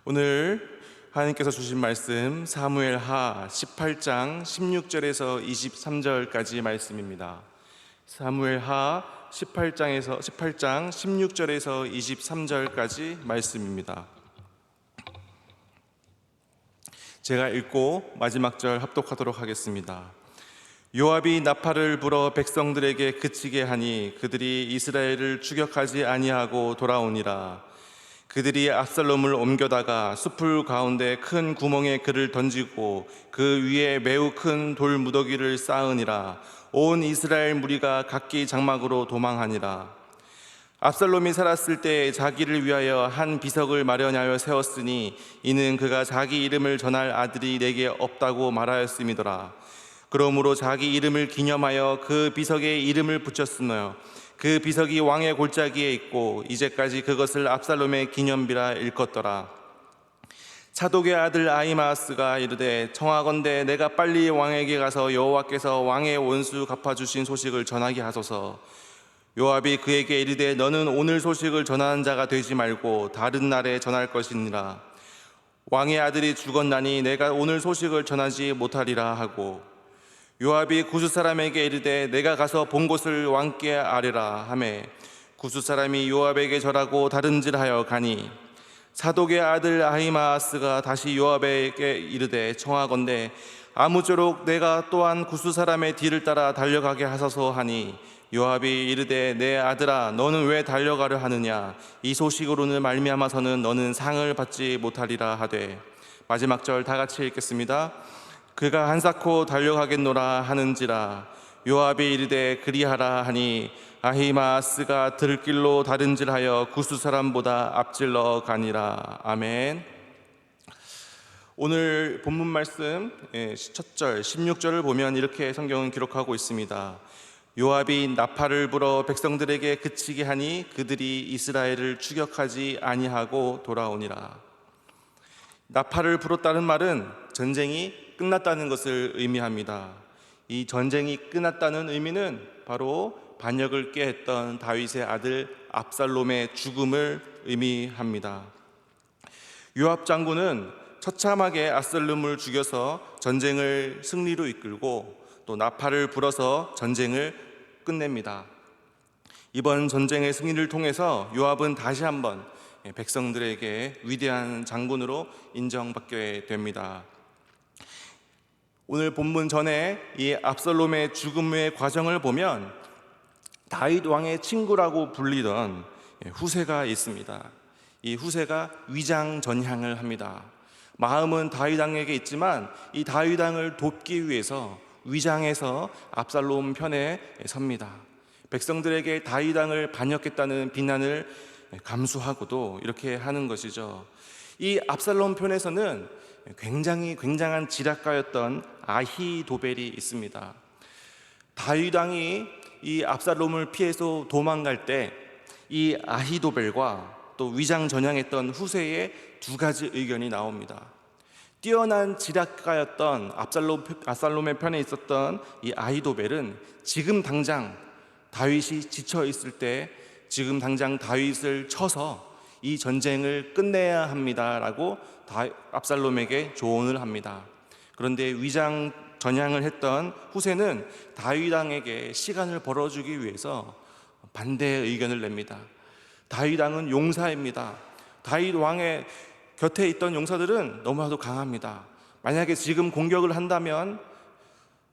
오늘 하나님께서 주신 말씀 사무엘하 18장 16절에서 23절까지 말씀입니다. 사무엘하 18장 16절에서 23절까지 말씀입니다. 제가 읽고 마지막 절 합독하도록 하겠습니다. 요압이 나팔을 불어 백성들에게 그치게 하니 그들이 이스라엘을 추격하지 아니하고 돌아오니라. 그들이 압살롬을 옮겨다가 숲풀 가운데 큰 구멍에 그를 던지고 그 위에 매우 큰 돌 무더기를 쌓으니라. 온 이스라엘 무리가 각기 장막으로 도망하니라. 압살롬이 살았을 때 자기를 위하여 한 비석을 마련하여 세웠으니 이는 그가 자기 이름을 전할 아들이 내게 없다고 말하였음이더라. 그러므로 자기 이름을 기념하여 그 비석에 이름을 붙였으며 그 비석이 왕의 골짜기에 있고 이제까지 그것을 압살롬의 기념비라 일컫더라. 사독의 아들 아히마아스가 이르되 청하건대 내가 빨리 왕에게 가서 여호와께서 왕의 원수 갚아주신 소식을 전하게 하소서. 요압이 그에게 이르되 너는 오늘 소식을 전하는 자가 되지 말고 다른 날에 전할 것이니라. 왕의 아들이 죽었나니 내가 오늘 소식을 전하지 못하리라 하고, 요압이 구스 사람에게 이르되 내가 가서 본 곳을 왕께 아뢰라 하매 구스 사람이 요압에게 절하고 다름질하여 가니, 사독의 아들 아히마아스가 다시 요압에게 이르되 청하건대 아무쪼록 내가 또한 구스 사람의 뒤를 따라 달려가게 하소서 하니, 요압이 이르되 내 아들아 너는 왜 달려가려 하느냐? 이 소식으로는 말미암아서는 너는 상을 받지 못하리라 하되. 마지막 절 다 같이 읽겠습니다. 그가 한사코 달려가겠노라 하는지라. 요압이 이르되 그리하라 하니 아히마아스가 들길로 다른질하여 구스 사람보다 앞질러 가니라. 아멘. 오늘 본문 말씀 첫 절 16절을 보면 이렇게 성경은 기록하고 있습니다. 요압이 나팔을 불어 백성들에게 그치게 하니 그들이 이스라엘을 추격하지 아니하고 돌아오니라. 나팔을 불었다는 말은 전쟁이 끝났다는 것을 의미합니다. 이 전쟁이 끝났다는 의미는 바로 반역을 꾀했던 다윗의 아들 압살롬의 죽음을 의미합니다. 요압 장군은 처참하게 압살롬을 죽여서 전쟁을 승리로 이끌고 또 나팔을 불어서 전쟁을 끝냅니다. 이번 전쟁의 승리를 통해서 요압은 다시 한번 백성들에게 위대한 장군으로 인정받게 됩니다. 오늘 본문 전에 이 압살롬의 죽음의 과정을 보면 다윗 왕의 친구라고 불리던 후세가 있습니다. 이 후세가 위장 전향을 합니다. 마음은 다윗 왕에게 있지만 이 다윗 왕을 돕기 위해서 위장해서 압살롬 편에 섭니다. 백성들에게 다윗 왕을 반역했다는 비난을 감수하고도 이렇게 하는 것이죠. 이 압살롬 편에서는 굉장한 지략가였던 아히도벨이 있습니다. 다윗 왕이 이 압살롬을 피해서 도망갈 때 이 아히도벨과 또 위장 전향했던 후세의 두 가지 의견이 나옵니다. 뛰어난 지략가였던 압살롬의 편에 있었던 이 아히도벨은 지금 당장 다윗이 지쳐 있을 때 지금 당장 다윗을 쳐서 이 전쟁을 끝내야 합니다라고 압살롬에게 조언을 합니다. 그런데 위장 전향을 했던 후세는 다윗 왕에게 시간을 벌어주기 위해서 반대의 의견을 냅니다. 다윗 왕은 용사입니다. 다윗 왕의 곁에 있던 용사들은 너무나도 강합니다. 만약에 지금 공격을 한다면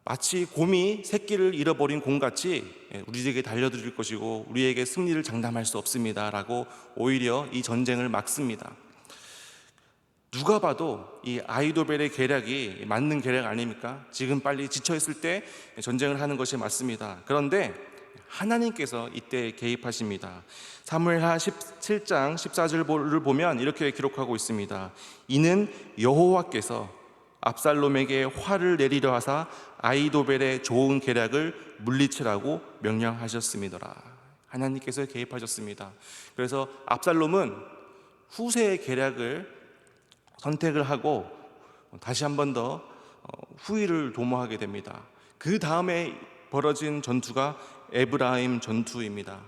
마치 곰이 새끼를 잃어버린 곰같이 우리에게 달려들 것이고 우리에게 승리를 장담할 수 없습니다 라고 오히려 이 전쟁을 막습니다. 누가 봐도 이 아히도벨의 계략이 맞는 계략 아닙니까? 지금 빨리 지쳐있을 때 전쟁을 하는 것이 맞습니다. 그런데 하나님께서 이때 개입하십니다. 사무엘하 17장 14절을 보면 이렇게 기록하고 있습니다. 이는 여호와께서 압살롬에게 화를 내리려 하사 아히도벨의 좋은 계략을 물리치라고 명령하셨음이더라. 하나님께서 개입하셨습니다. 그래서 압살롬은 후세의 계략을 선택을 하고 다시 한 번 더 후위를 도모하게 됩니다. 그 다음에 벌어진 전투가 에브라임 전투입니다.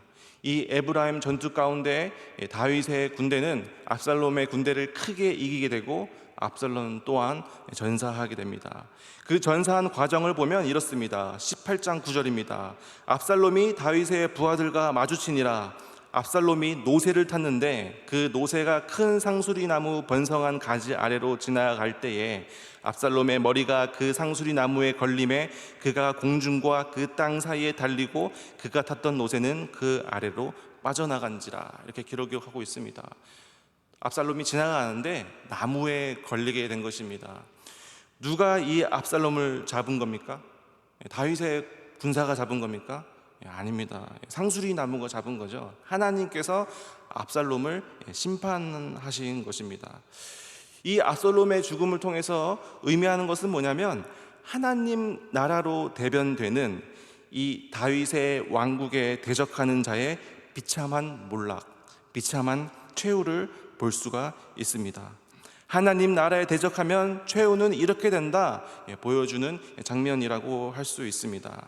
이 에브라임 전투 가운데 다윗의 군대는 압살롬의 군대를 크게 이기게 되고 압살롬 또한 전사하게 됩니다. 그 전사한 과정을 보면 이렇습니다. 18장 9절입니다. 압살롬이 다윗의 부하들과 마주치니라. 압살롬이 노새를 탔는데 그 노새가 큰 상수리 나무 번성한 가지 아래로 지나갈 때에 압살롬의 머리가 그 상수리 나무에 걸림에 그가 공중과 그 땅 사이에 달리고 그가 탔던 노새는 그 아래로 빠져나간지라. 이렇게 기록하고 있습니다. 압살롬이 지나가는데 나무에 걸리게 된 것입니다. 누가 이 압살롬을 잡은 겁니까? 다윗의 군사가 잡은 겁니까? 아닙니다. 상수리 나무가 잡은 거죠. 하나님께서 압살롬을 심판하신 것입니다. 이 압살롬의 죽음을 통해서 의미하는 것은 뭐냐면 하나님 나라로 대변되는 이 다윗의 왕국에 대적하는 자의 비참한 몰락, 비참한 최후를 볼 수가 있습니다. 하나님 나라에 대적하면 최후는 이렇게 된다 보여주는 장면이라고 할 수 있습니다.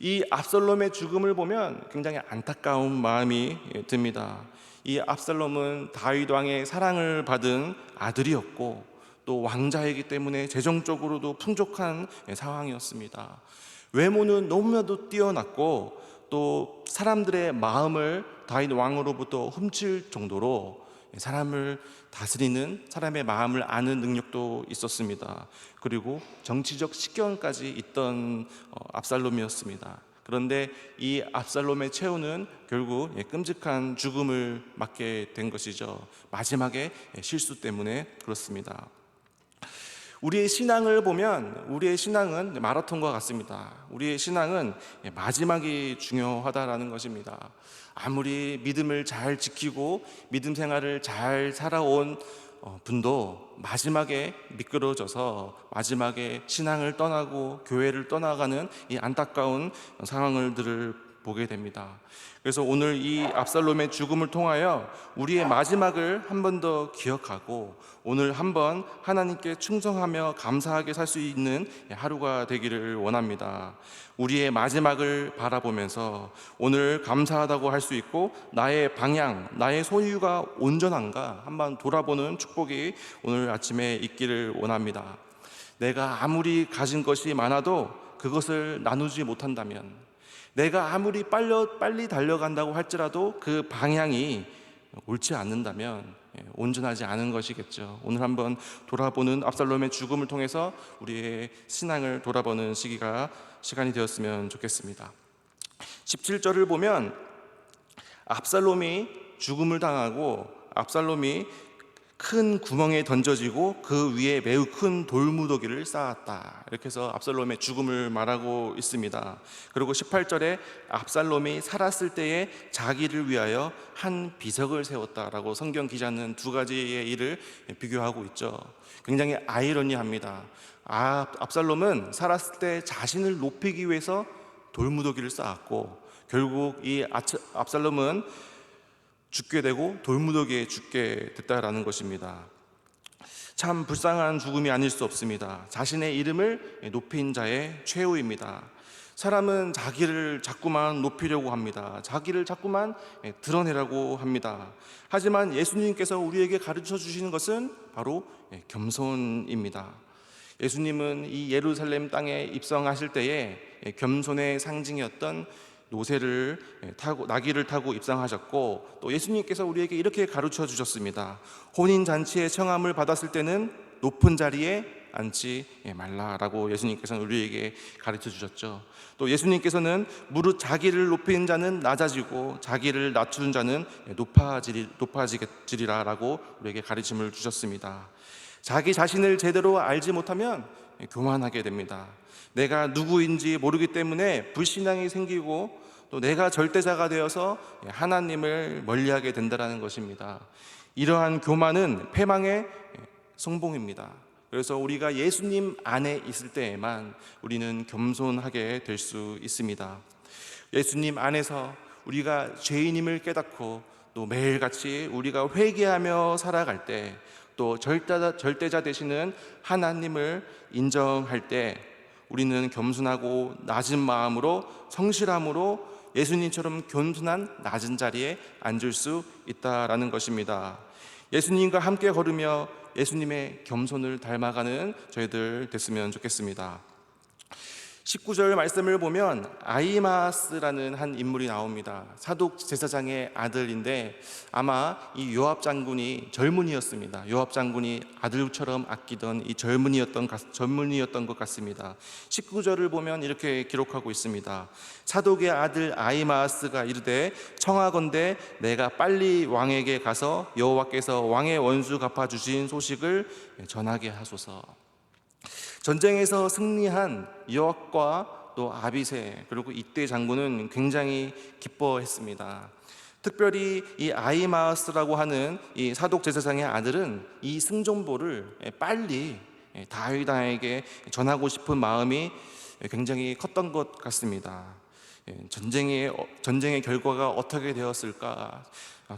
이 압살롬의 죽음을 보면 굉장히 안타까운 마음이 듭니다. 이 압살롬은 다윗 왕의 사랑을 받은 아들이었고 또 왕자이기 때문에 재정적으로도 풍족한 상황이었습니다. 외모는 너무나도 뛰어났고 또 사람들의 마음을 다윗 왕으로부터 훔칠 정도로 사람을 다스리는, 사람의 마음을 아는 능력도 있었습니다. 그리고 정치적 식견까지 있던 압살롬이었습니다. 그런데 이 압살롬의 최후는 결국 끔찍한 죽음을 맞게 된 것이죠. 마지막에 실수 때문에 그렇습니다. 우리의 신앙을 보면 우리의 신앙은 마라톤과 같습니다. 우리의 신앙은 마지막이 중요하다라는 것입니다. 아무리 믿음을 잘 지키고 믿음 생활을 잘 살아온 분도 마지막에 미끄러져서 마지막에 신앙을 떠나고 교회를 떠나가는 이 안타까운 상황들을 보게 됩니다. 그래서 오늘 이 압살롬의 죽음을 통하여 우리의 마지막을 한 번 더 기억하고 오늘 한번 하나님께 충성하며 감사하게 살 수 있는 하루가 되기를 원합니다. 우리의 마지막을 바라보면서 오늘 감사하다고 할 수 있고 나의 방향, 나의 소유가 온전한가 한번 돌아보는 축복이 오늘 아침에 있기를 원합니다. 내가 아무리 가진 것이 많아도 그것을 나누지 못한다면, 내가 아무리 빨리 달려간다고 할지라도 그 방향이 옳지 않는다면 온전하지 않은 것이겠죠. 오늘 한번 돌아보는 압살롬의 죽음을 통해서 우리의 신앙을 돌아보는 시간이 되었으면 좋겠습니다. 17절을 보면 압살롬이 죽음을 당하고 압살롬이 큰 구멍에 던져지고 그 위에 매우 큰 돌무더기를 쌓았다. 이렇게 해서 압살롬의 죽음을 말하고 있습니다. 그리고 18절에 압살롬이 살았을 때에 자기를 위하여 한 비석을 세웠다라고 성경 기자는 두 가지의 일을 비교하고 있죠. 굉장히 아이러니합니다. 압살롬은 살았을 때 자신을 높이기 위해서 돌무더기를 쌓았고 결국 이 압살롬은 죽게 되고 돌무더기에 죽게 됐다라는 것입니다. 참 불쌍한 죽음이 아닐 수 없습니다. 자신의 이름을 높인 자의 최후입니다. 사람은 자기를 자꾸만 높이려고 합니다. 자기를 자꾸만 드러내려고 합니다. 하지만 예수님께서 우리에게 가르쳐 주시는 것은 바로 겸손입니다. 예수님은 이 예루살렘 땅에 입성하실 때에 겸손의 상징이었던 노새를 타고 나귀를 타고 입성하셨고 또 예수님께서 우리에게 이렇게 가르쳐 주셨습니다. 혼인잔치의 청함을 받았을 때는 높은 자리에 앉지 말라라고 예수님께서는 우리에게 가르쳐 주셨죠. 또 예수님께서는 무릇 자기를 높인 자는 낮아지고 자기를 낮춘 자는 높아지리라라고 우리에게 가르침을 주셨습니다. 자기 자신을 제대로 알지 못하면 교만하게 됩니다. 내가 누구인지 모르기 때문에 불신앙이 생기고 또 내가 절대자가 되어서 하나님을 멀리하게 된다는 것입니다. 이러한 교만은 패망의 성봉입니다. 그래서 우리가 예수님 안에 있을 때에만 우리는 겸손하게 될 수 있습니다. 예수님 안에서 우리가 죄인임을 깨닫고 또 매일같이 우리가 회개하며 살아갈 때 또 절대자 되시는 하나님을 인정할 때 우리는 겸손하고 낮은 마음으로 성실함으로 예수님처럼 겸손한 낮은 자리에 앉을 수 있다라는 것입니다. 예수님과 함께 걸으며 예수님의 겸손을 닮아가는 저희들 됐으면 좋겠습니다. 19절 말씀을 보면 아히마아스라는 한 인물이 나옵니다. 사독 제사장의 아들인데 아마 이 요압 장군이 젊은이였습니다. 요압 장군이 아들처럼 아끼던 이 젊은이였던 것 같습니다. 19절을 보면 이렇게 기록하고 있습니다. 사독의 아들 아히마아스가 이르되 청하건대 내가 빨리 왕에게 가서 여호와께서 왕의 원수 갚아주신 소식을 전하게 하소서. 전쟁에서 승리한 요압과 또 아비새 그리고 이때 장군은 굉장히 기뻐했습니다. 특별히 이 아히마아스라고 하는 이 사독 제사장의 아들은 이 승전보를 빨리 다윗 왕에게 전하고 싶은 마음이 굉장히 컸던 것 같습니다. 전쟁의 결과가 어떻게 되었을까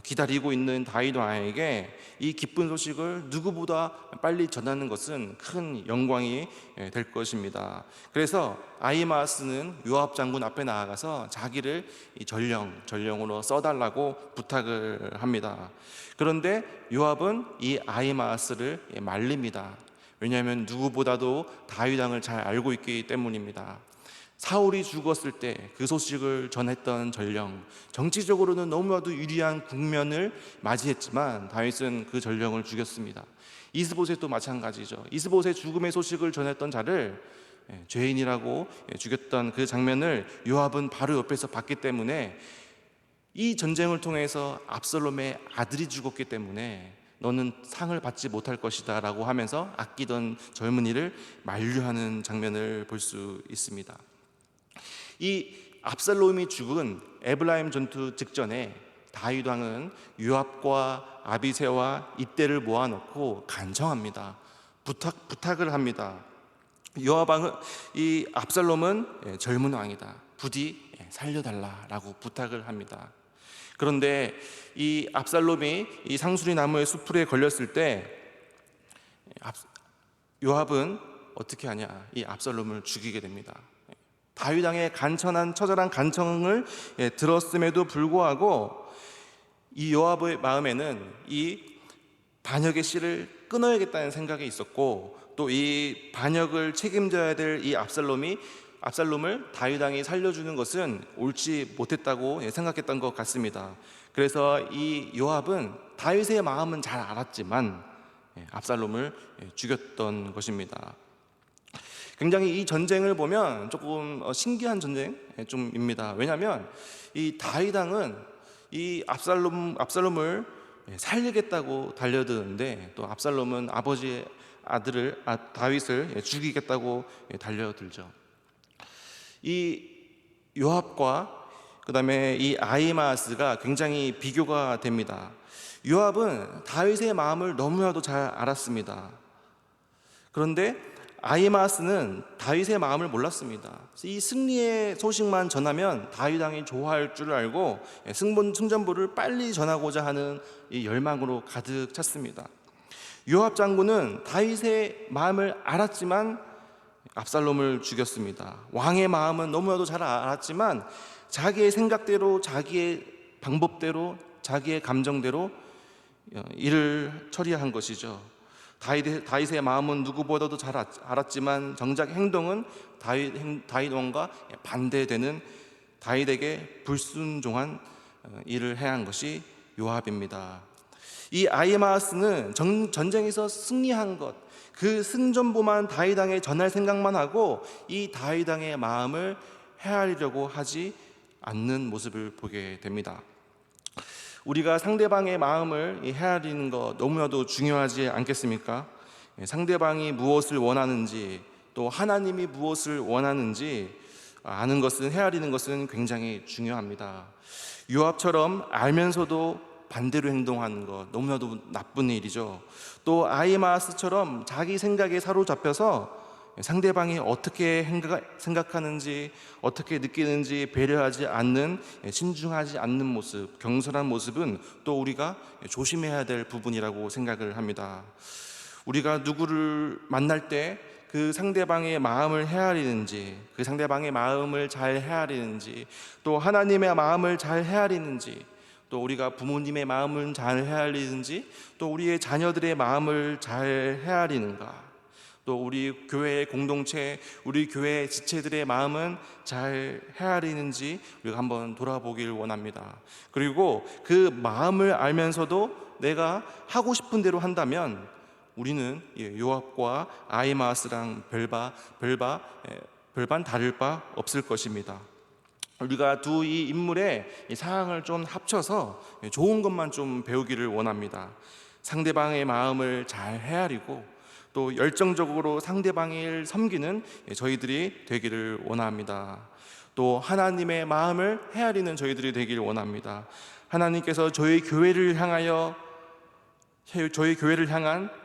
기다리고 있는 다윗 왕에게 이 기쁜 소식을 누구보다 빨리 전하는 것은 큰 영광이 될 것입니다. 그래서 아히마아스는 요압 장군 앞에 나아가서 자기를 이 전령으로 써달라고 부탁을 합니다. 그런데 요압은 이 아히마아스를 말립니다. 왜냐하면 누구보다도 다윗 왕을 잘 알고 있기 때문입니다. 사울이 죽었을 때 그 소식을 전했던 전령, 정치적으로는 너무나도 유리한 국면을 맞이했지만 다윗은 그 전령을 죽였습니다. 이스보셋도 마찬가지죠. 이스보셋 죽음의 소식을 전했던 자를 죄인이라고 죽였던 그 장면을 요압은 바로 옆에서 봤기 때문에 이 전쟁을 통해서 압살롬의 아들이 죽었기 때문에 너는 상을 받지 못할 것이다 라고 하면서 아끼던 젊은이를 만류하는 장면을 볼 수 있습니다. 이 압살롬이 죽은 에브라임 전투 직전에 다윗 왕은 요압과 아비새와 이때를 모아놓고 간청합니다. 부탁을 합니다. 요압 왕은 이 압살롬은 젊은 왕이다. 부디 살려달라라고 부탁을 합니다. 그런데 이 압살롬이 이 상수리 나무의 수풀에 걸렸을 때 요압은 어떻게 하냐? 이 압살롬을 죽이게 됩니다. 다윗 왕의 처절한 간청을 들었음에도 불구하고 이 요압의 마음에는 이 반역의 씨를 끊어야겠다는 생각이 있었고 또 이 반역을 책임져야 될 이 압살롬을 다윗 왕이 살려주는 것은 옳지 못했다고 생각했던 것 같습니다. 그래서 이 요압은 다윗의 마음은 잘 알았지만 압살롬을 죽였던 것입니다. 굉장히 이 전쟁을 보면 조금 신기한 전쟁 좀입니다. 왜냐하면 이 다윗 왕은 이 압살롬을 살리겠다고 달려드는데 또 압살롬은 아버지의 아들을 다윗을 죽이겠다고 달려들죠. 이 요압과 그다음에 이 아히마아스가 굉장히 비교가 됩니다. 요압은 다윗의 마음을 너무나도 잘 알았습니다. 그런데 아히마아스는 다윗의 마음을 몰랐습니다. 이 승리의 소식만 전하면 다윗 왕이 좋아할 줄 알고 승전보를 빨리 전하고자 하는 이 열망으로 가득 찼습니다. 요압 장군은 다윗의 마음을 알았지만 압살롬을 죽였습니다. 왕의 마음은 너무나도 잘 알았지만 자기의 생각대로, 자기의 방법대로, 자기의 감정대로 일을 처리한 것이죠. 다윗의 마음은 누구보다도 잘 알았지만 정작 행동은 다윗 왕과 반대되는 다윗에게 불순종한 일을 행한 것이 요압입니다. 이 아히마아스는 전쟁에서 승리한 것, 그 승전보만 다윗 왕에 전할 생각만 하고 이 다윗 왕의 마음을 헤아리려고 하지 않는 모습을 보게 됩니다. 우리가 상대방의 마음을 헤아리는 것 너무나도 중요하지 않겠습니까? 상대방이 무엇을 원하는지 또 하나님이 무엇을 원하는지 아는 것은 헤아리는 것은 굉장히 중요합니다. 요압처럼 알면서도 반대로 행동하는 것 너무나도 나쁜 일이죠. 또 아히마아스처럼 자기 생각에 사로잡혀서 상대방이 어떻게 생각하는지 어떻게 느끼는지 배려하지 않는 신중하지 않는 모습, 경솔한 모습은 또 우리가 조심해야 될 부분이라고 생각을 합니다. 우리가 누구를 만날 때 그 상대방의 마음을 헤아리는지, 그 상대방의 마음을 잘 헤아리는지, 또 하나님의 마음을 잘 헤아리는지, 또 우리가 부모님의 마음을 잘 헤아리는지, 또 우리의 자녀들의 마음을 잘 헤아리는가, 또 우리 교회의 공동체, 우리 교회 지체들의 마음은 잘 헤아리는지 우리가 한번 돌아보길 원합니다. 그리고 그 마음을 알면서도 내가 하고 싶은 대로 한다면 우리는 요압과 아히마아스랑 별반 다를 바 없을 것입니다. 우리가 두 이 인물의 상황을 좀 합쳐서 좋은 것만 좀 배우기를 원합니다. 상대방의 마음을 잘 헤아리고 또 열정적으로 상대방을 섬기는 저희들이 되기를 원합니다. 또 하나님의 마음을 헤아리는 저희들이 되기를 원합니다. 하나님께서 저희 교회를 향한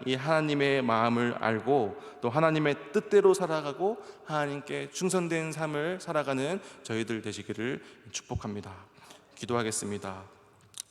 이 하나님의 마음을 알고 또 하나님의 뜻대로 살아가고 하나님께 충성된 삶을 살아가는 저희들 되시기를 축복합니다. 기도하겠습니다.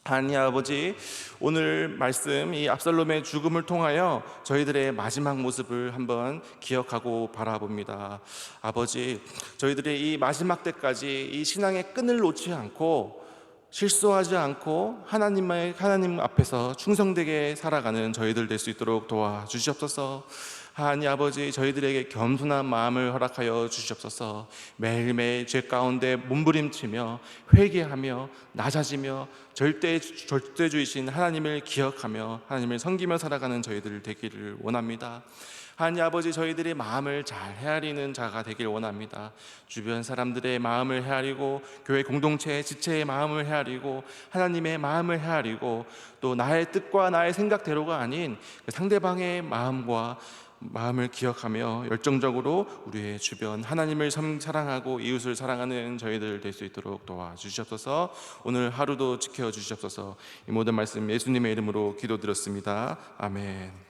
하나님 아버지, 오늘 말씀 이 압살롬의 죽음을 통하여 저희들의 마지막 모습을 한번 기억하고 바라봅니다. 아버지, 저희들의 이 마지막 때까지 이 신앙의 끈을 놓지 않고 실수하지 않고 하나님 앞에서 충성되게 살아가는 저희들 될 수 있도록 도와주시옵소서. 하나님 아버지, 저희들에게 겸손한 마음을 허락하여 주시옵소서. 매일매일 죄 가운데 몸부림치며 회개하며 낮아지며 절대주이신 하나님을 기억하며 하나님을 섬기며 살아가는 저희들 되기를 원합니다. 하나님 아버지, 저희들의 마음을 잘 헤아리는 자가 되길 원합니다. 주변 사람들의 마음을 헤아리고 교회 공동체 지체의 마음을 헤아리고 하나님의 마음을 헤아리고 또 나의 뜻과 나의 생각대로가 아닌 상대방의 마음을 기억하며 열정적으로 우리의 주변 하나님을 사랑하고 이웃을 사랑하는 저희들 될 수 있도록 도와주시옵소서. 오늘 하루도 지켜주시옵소서. 이 모든 말씀 예수님의 이름으로 기도드렸습니다. 아멘.